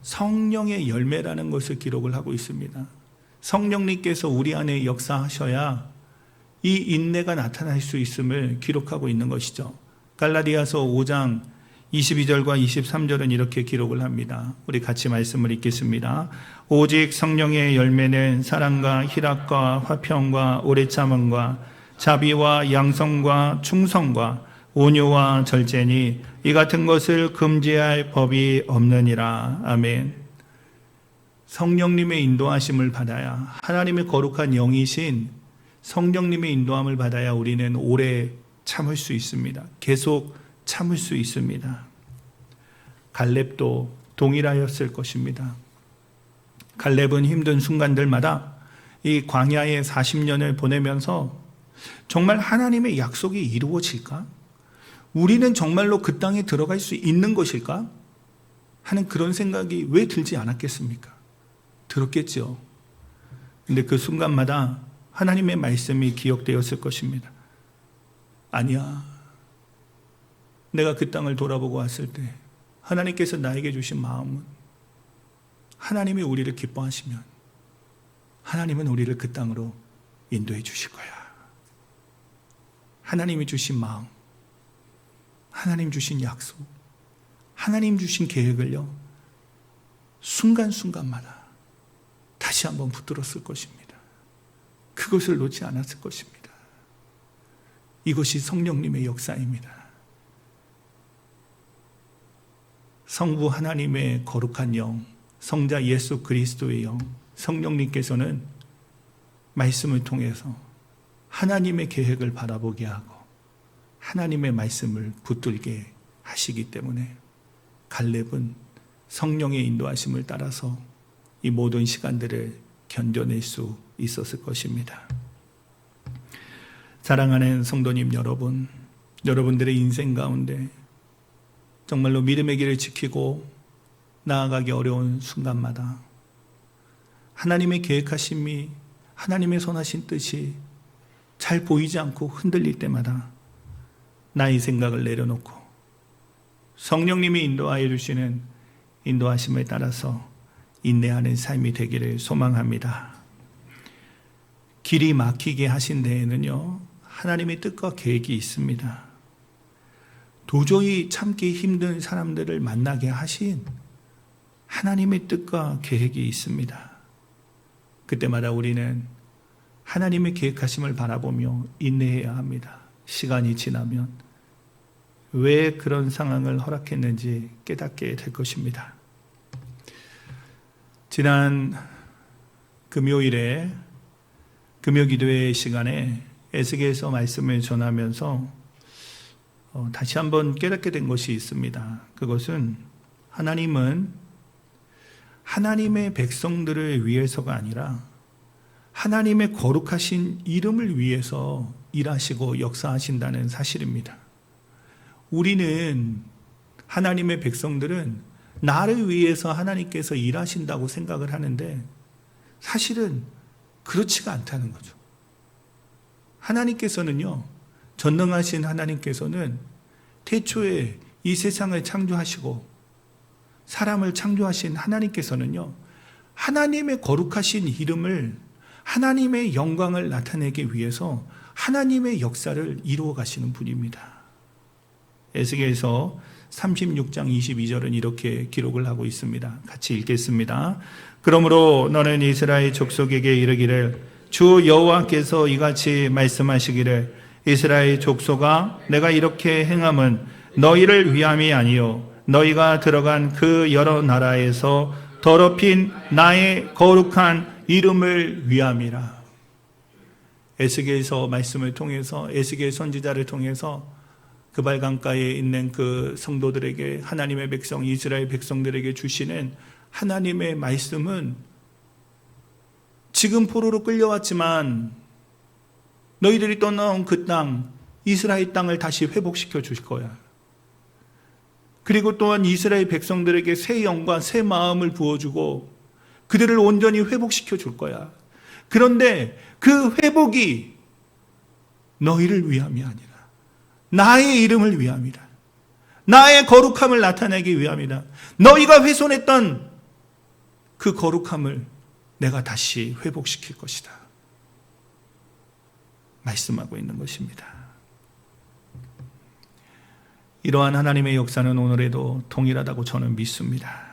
성령의 열매라는 것을 기록을 하고 있습니다. 성령님께서 우리 안에 역사하셔야 이 인내가 나타날 수 있음을 기록하고 있는 것이죠. 갈라디아서 5장 22절과 23절은 이렇게 기록을 합니다. 우리 같이 말씀을 읽겠습니다. 오직 성령의 열매는 사랑과 희락과 화평과 오래 참음과 자비와 양성과 충성과 온유와 절제니 이 같은 것을 금지할 법이 없느니라. 아멘. 성령님의 인도하심을 받아야, 하나님의 거룩한 영이신 성령님의 인도함을 받아야 우리는 오래 참을 수 있습니다. 계속 참을 수 있습니다. 갈렙도 동일하였을 것입니다. 갈렙은 힘든 순간들마다 이 광야의 40년을 보내면서 정말 하나님의 약속이 이루어질까? 우리는 정말로 그 땅에 들어갈 수 있는 것일까? 하는 그런 생각이 왜 들지 않았겠습니까? 들었겠죠. 근데 그 순간마다 하나님의 말씀이 기억되었을 것입니다. 아니야. 내가 그 땅을 돌아보고 왔을 때 하나님께서 나에게 주신 마음은, 하나님이 우리를 기뻐하시면 하나님은 우리를 그 땅으로 인도해 주실 거야. 하나님이 주신 마음, 하나님 주신 약속, 하나님 주신 계획을요, 순간순간마다 다시 한번 붙들었을 것입니다. 그것을 놓지 않았을 것입니다. 이것이 성령님의 역사입니다. 성부 하나님의 거룩한 영, 성자 예수 그리스도의 영, 성령님께서는 말씀을 통해서 하나님의 계획을 바라보게 하고 하나님의 말씀을 붙들게 하시기 때문에 갈렙은 성령의 인도하심을 따라서 이 모든 시간들을 견뎌낼 수 있었을 것입니다. 사랑하는 성도님 여러분, 여러분들의 인생 가운데 정말로 믿음의 길을 지키고 나아가기 어려운 순간마다 하나님의 계획하심이, 하나님의 선하신 뜻이 잘 보이지 않고 흔들릴 때마다 나의 생각을 내려놓고 성령님이 인도하여 주시는 인도하심을 따라서 인내하는 삶이 되기를 소망합니다. 길이 막히게 하신 데에는요, 하나님의 뜻과 계획이 있습니다. 도저히 참기 힘든 사람들을 만나게 하신 하나님의 뜻과 계획이 있습니다. 그때마다 우리는 하나님의 계획하심을 바라보며 인내해야 합니다. 시간이 지나면 왜 그런 상황을 허락했는지 깨닫게 될 것입니다. 지난 금요일에 금요기도회 시간에 에스겔서 말씀을 전하면서 다시 한번 깨닫게 된 것이 있습니다. 그것은 하나님은 하나님의 백성들을 위해서가 아니라 하나님의 거룩하신 이름을 위해서 일하시고 역사하신다는 사실입니다. 우리는 하나님의 백성들은 나를 위해서 하나님께서 일하신다고 생각을 하는데 사실은 그렇지가 않다는 거죠. 하나님께서는요, 전능하신 하나님께서는 태초에 이 세상을 창조하시고 사람을 창조하신 하나님께서는요, 하나님의 거룩하신 이름을, 하나님의 영광을 나타내기 위해서 하나님의 역사를 이루어 가시는 분입니다. 에스겔서 36장 22절은 이렇게 기록을 하고 있습니다. 같이 읽겠습니다. 그러므로 너는 이스라엘 족속에게 이르기를 주 여호와께서 이같이 말씀하시기를 이스라엘 족속아 내가 이렇게 행함은 너희를 위함이 아니요 너희가 들어간 그 여러 나라에서 더럽힌 나의 거룩한 이름을 위함이라. 에스겔서 말씀을 통해서, 에스겔 선지자를 통해서 그발강가에 있는 그 성도들에게, 하나님의 백성 이스라엘 백성들에게 주시는 하나님의 말씀은 지금 포로로 끌려왔지만 너희들이 떠나온 그 땅, 이스라엘 땅을 다시 회복시켜 주실 거야. 그리고 또한 이스라엘 백성들에게 새 영과 새 마음을 부어주고 그들을 온전히 회복시켜 줄 거야. 그런데 그 회복이 너희를 위함이 아니라 나의 이름을 위함이라. 나의 거룩함을 나타내기 위함이라. 너희가 훼손했던 그 거룩함을 내가 다시 회복시킬 것이다. 말씀하고 있는 것입니다. 이러한 하나님의 역사는 오늘에도 동일하다고 저는 믿습니다.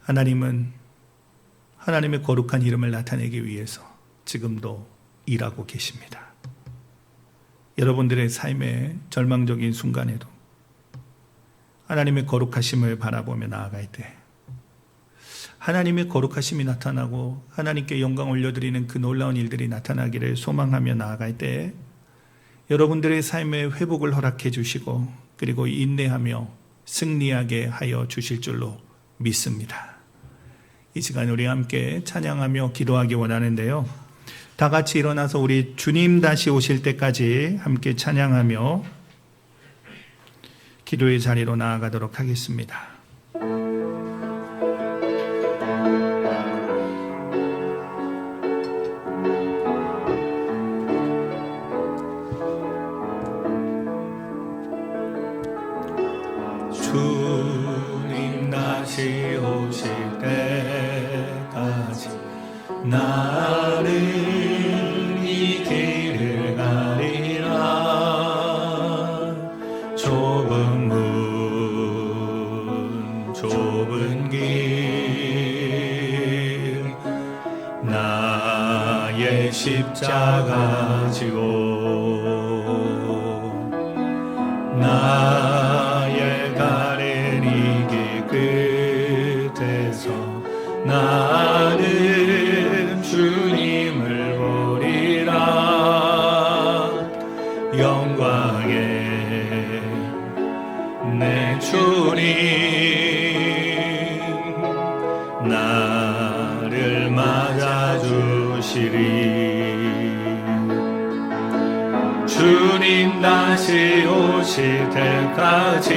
하나님은 하나님의 거룩한 이름을 나타내기 위해서 지금도 일하고 계십니다. 여러분들의 삶의 절망적인 순간에도 하나님의 거룩하심을 바라보며 나아갈 때 하나님의 거룩하심이 나타나고 하나님께 영광 올려드리는 그 놀라운 일들이 나타나기를 소망하며 나아갈 때 여러분들의 삶의 회복을 허락해 주시고 그리고 인내하며 승리하게 하여 주실 줄로 믿습니다. 이 시간 우리 함께 찬양하며 기도하기 원하는데요. 다 같이 일어나서 우리 주님 다시 오실 때까지 함께 찬양하며 기도의 자리로 나아가도록 하겠습니다. 주님 다시 오실 때까지 나는 이 길을 가리라. 좁은 문 좁은 길 나의 십자가 지고 나의 가는 이 길 끝에서 나는 주님을 보리라. 영광의 내 주님 나를 맞아주시리. 주님 다시 오실 때까지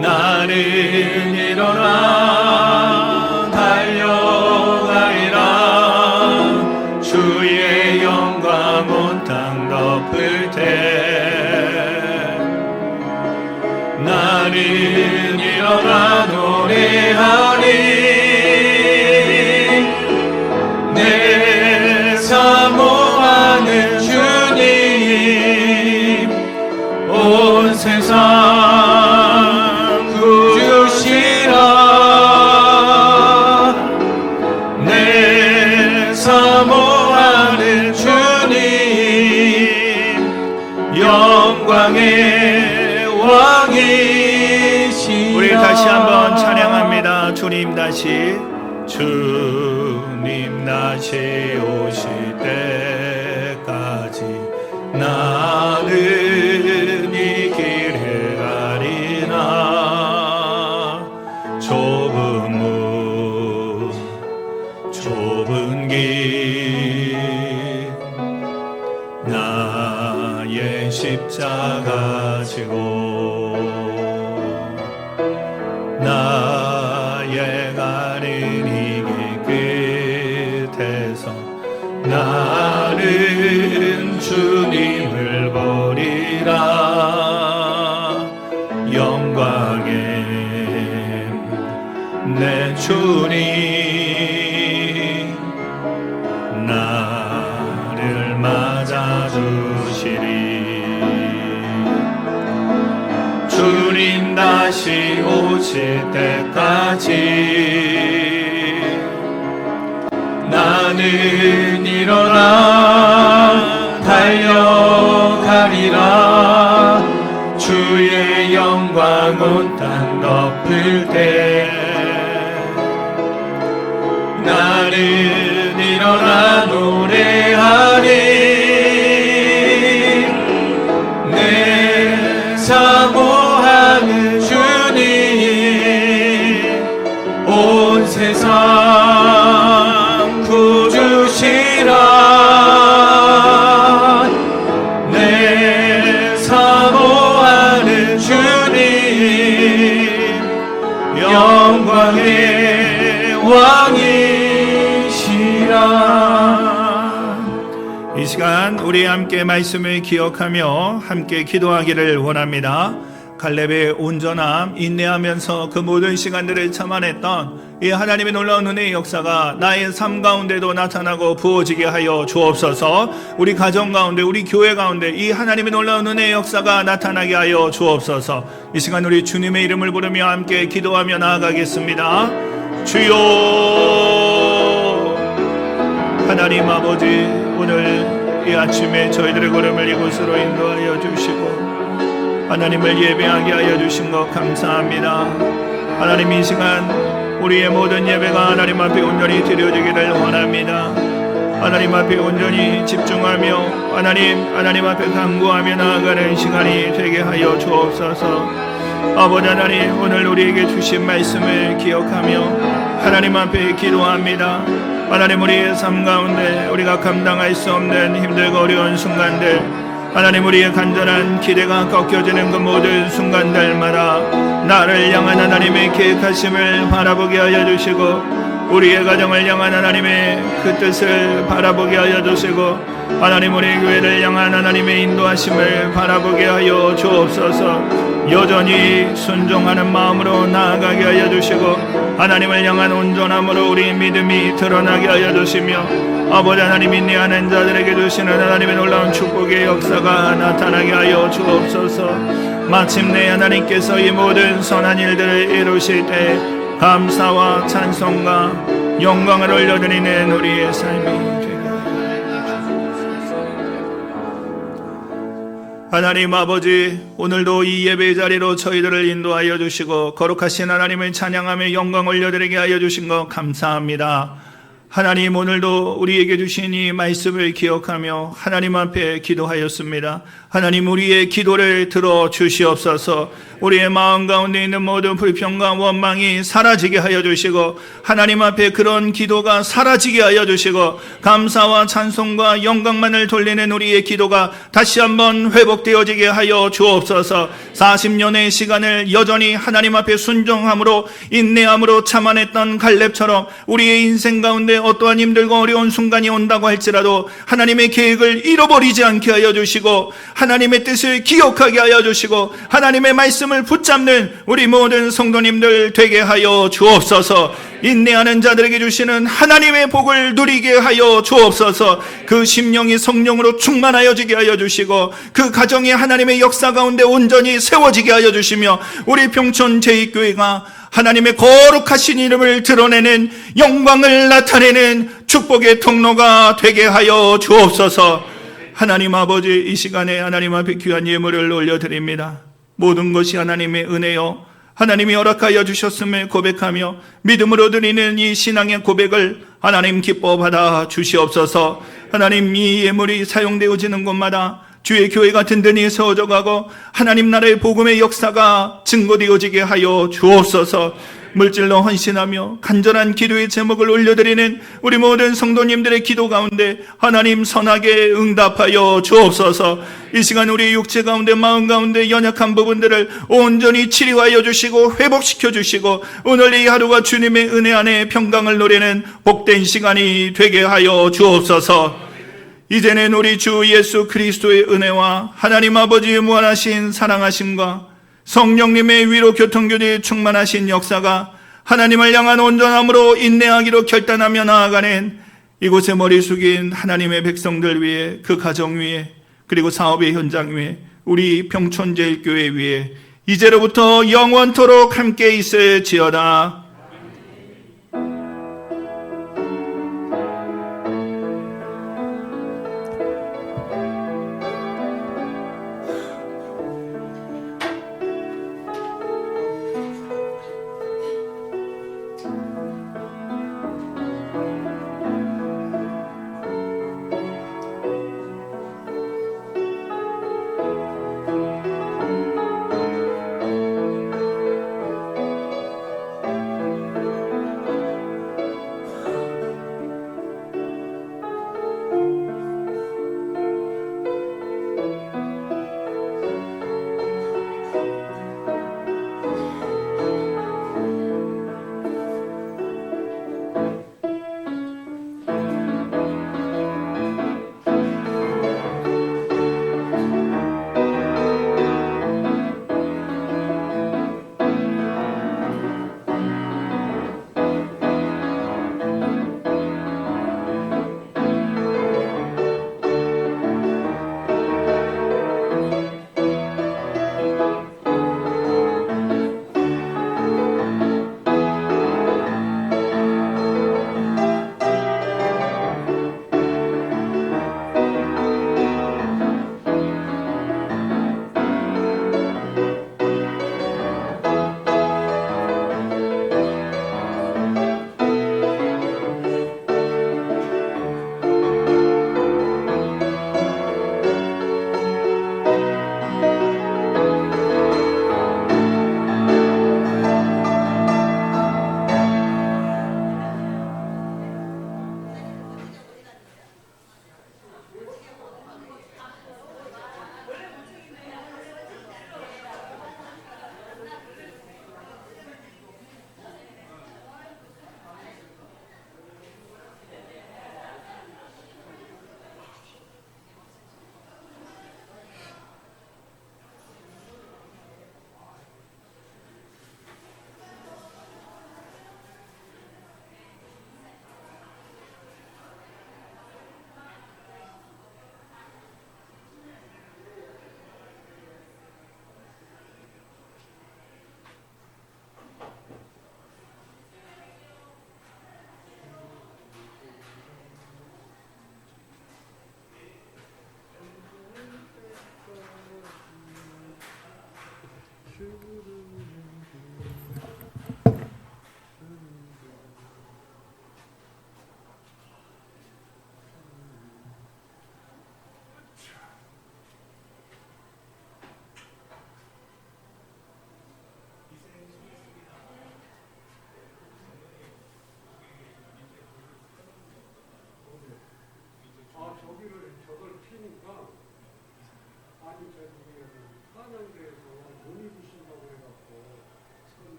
나는 일어나 달려가리라. 주의 영광 온 땅 덮을 때 나는 일어나 노래하리. 내 사모하는 주님 온 세상 구주시라. 내 사모하는 주님 영광의 왕이시라. 우리 다시 한번 찬양합니다. 주님 다시 오실 때까지 나는 이 길을 가리나. 좁은 길 나의 십자가 지고 나의 가는 이 길 끝에서 나는 주님을 보리라. 영광의 내 주님 나를 맞아주시리. 주님 다시 오실 때까지 나는 일어나 달려가리라. 주의 영광 온 땅 덮을 때 나는 일어나 노래하리. 내 사모하는 주님 온 세상 구주시라. 내 사모하는 주님 영광의 왕이시라. 이 시간 우리 함께 말씀을 기억하며 함께 기도하기를 원합니다. 갈렙의 온전함, 인내하면서 그 모든 시간들을 참아냈던 이 하나님의 놀라운 은혜의 역사가 나의 삶 가운데도 나타나고 부어지게 하여 주옵소서. 우리 가정 가운데, 우리 교회 가운데 이 하나님의 놀라운 은혜의 역사가 나타나게 하여 주옵소서. 이 시간 우리 주님의 이름을 부르며 함께 기도하며 나아가겠습니다. 주여 하나님 아버지, 오늘 이 아침에 저희들의 걸음을 이곳으로 인도하여 주시고 하나님을 예배하게 하여 주신 것 감사합니다. 하나님, 이 시간 우리의 모든 예배가 하나님 앞에 온전히 드려지기를 원합니다. 하나님 앞에 온전히 집중하며 하나님 앞에 간구하며 나아가는 시간이 되게 하여 주옵소서. 아버지 하나님, 오늘 우리에게 주신 말씀을 기억하며 하나님 앞에 기도합니다. 하나님, 우리의 삶 가운데 우리가 감당할 수 없는 힘들고 어려운 순간들, 하나님, 우리의 간절한 기대가 꺾여지는 그 모든 순간들마다 나를 향한 하나님의 계획하심을 바라보게 하여 주시고 우리의 가정을 향한 하나님의 그 뜻을 바라보게 하여 주시고 하나님, 우리 교회를 향한 하나님의 인도하심을 바라보게 하여 주옵소서. 여전히 순종하는 마음으로 나아가게 하여 주시고 하나님을 향한 온전함으로 우리 믿음이 드러나게 하여 주시며 아버지 하나님, 인내하는 자들에게 주시는 하나님의 놀라운 축복의 역사가 나타나게 하여 주옵소서. 마침내 하나님께서 이 모든 선한 일들을 이루실 때 감사와 찬송과 영광을 올려드리는 우리의 삶이 되게 하나님 아버지, 오늘도 이 예배 자리로 저희들을 인도하여 주시고 거룩하신 하나님을 찬양하며 영광 올려드리게 하여 주신 것 감사합니다. 하나님, 오늘도 우리에게 주신 이 말씀을 기억하며 하나님 앞에 기도하였습니다. 하나님, 우리의 기도를 들어 주시옵소서. 우리의 마음 가운데 있는 모든 불평과 원망이 사라지게 하여 주시고 하나님 앞에 그런 기도가 사라지게 하여 주시고 감사와 찬송과 영광만을 돌리는 우리의 기도가 다시 한번 회복되어지게 하여 주옵소서. 40년의 시간을 여전히 하나님 앞에 순종함으로 인내함으로 참아냈던 갈렙처럼 우리의 인생 가운데 어떠한 힘들고 어려운 순간이 온다고 할지라도 하나님의 계획을 잃어버리지 않게 하여 주시고 하나님의 뜻을 기억하게 하여 주시고 하나님의 말씀을 붙잡는 우리 모든 성도님들 되게 하여 주옵소서. 인내하는 자들에게 주시는 하나님의 복을 누리게 하여 주옵소서. 그 심령이 성령으로 충만하여지게 하여 주시고 그 가정이 하나님의 역사 가운데 온전히 세워지게 하여 주시며 우리 평촌 제2교회가 하나님의 거룩하신 이름을 드러내는 영광을 나타내는 축복의 통로가 되게 하여 주옵소서. 하나님 아버지, 이 시간에 하나님 앞에 귀한 예물을 올려드립니다. 모든 것이 하나님의 은혜요 하나님이 허락하여 주셨음을 고백하며 믿음으로 드리는 이 신앙의 고백을 하나님 기뻐 받아 주시옵소서. 하나님, 이 예물이 사용되어지는 곳마다 주의 교회가 든든히 세워져 가고 하나님 나라의 복음의 역사가 증거되어지게 하여 주옵소서. 물질로 헌신하며 간절한 기도의 제목을 올려드리는 우리 모든 성도님들의 기도 가운데 하나님 선하게 응답하여 주옵소서. 이 시간 우리 육체 가운데 마음 가운데 연약한 부분들을 온전히 치료하여 주시고 회복시켜 주시고 오늘 이 하루가 주님의 은혜 안에 평강을 누리는 복된 시간이 되게 하여 주옵소서. 이제는 우리 주 예수 그리스도의 은혜와 하나님 아버지의 무한하신 사랑하심과 성령님의 위로 교통교제에 충만하신 역사가 하나님을 향한 온전함으로 인내하기로 결단하며 나아가는 이곳에 머리 숙인 하나님의 백성들 위에, 그 가정 위에, 그리고 사업의 현장 위에, 우리 평촌제일교회 위에 이제로부터 영원토록 함께 있을지어다.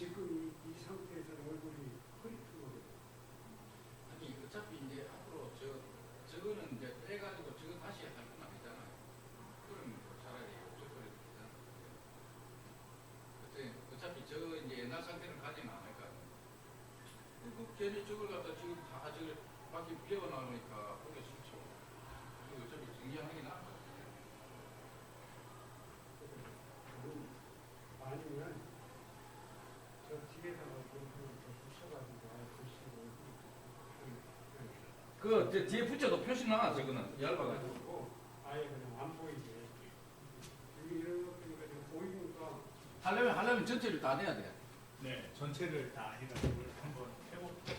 지금 이 상태에서는 얼굴이 흐릿하거든요. 아니 어차피 이제 앞으로 저거는 이제 빼가지고 저거 다시 할 건 아니잖아요. 그럼 차라리 저거를 어차피 저거 이제 옛날 상태는 가지는 않을 거 아니에요. 그 괜히 저걸 갖다 지금 다 저걸 밖에 비워 나오니까 보기 싫죠. 이거 어차피 정리하는 게 나을 것 같아요. 아니면 저 뒤에다가 좀 붙여가지고 글씨를 그 뒤에 붙여도 표시 나와 저거는 얇아가지고. 그리고 아예 그냥 안 보이게 여기 이렇게 지금 보이니까 하려면 전체를 다 내야 돼. 네, 전체를 다 해가지고 한번 해볼게요.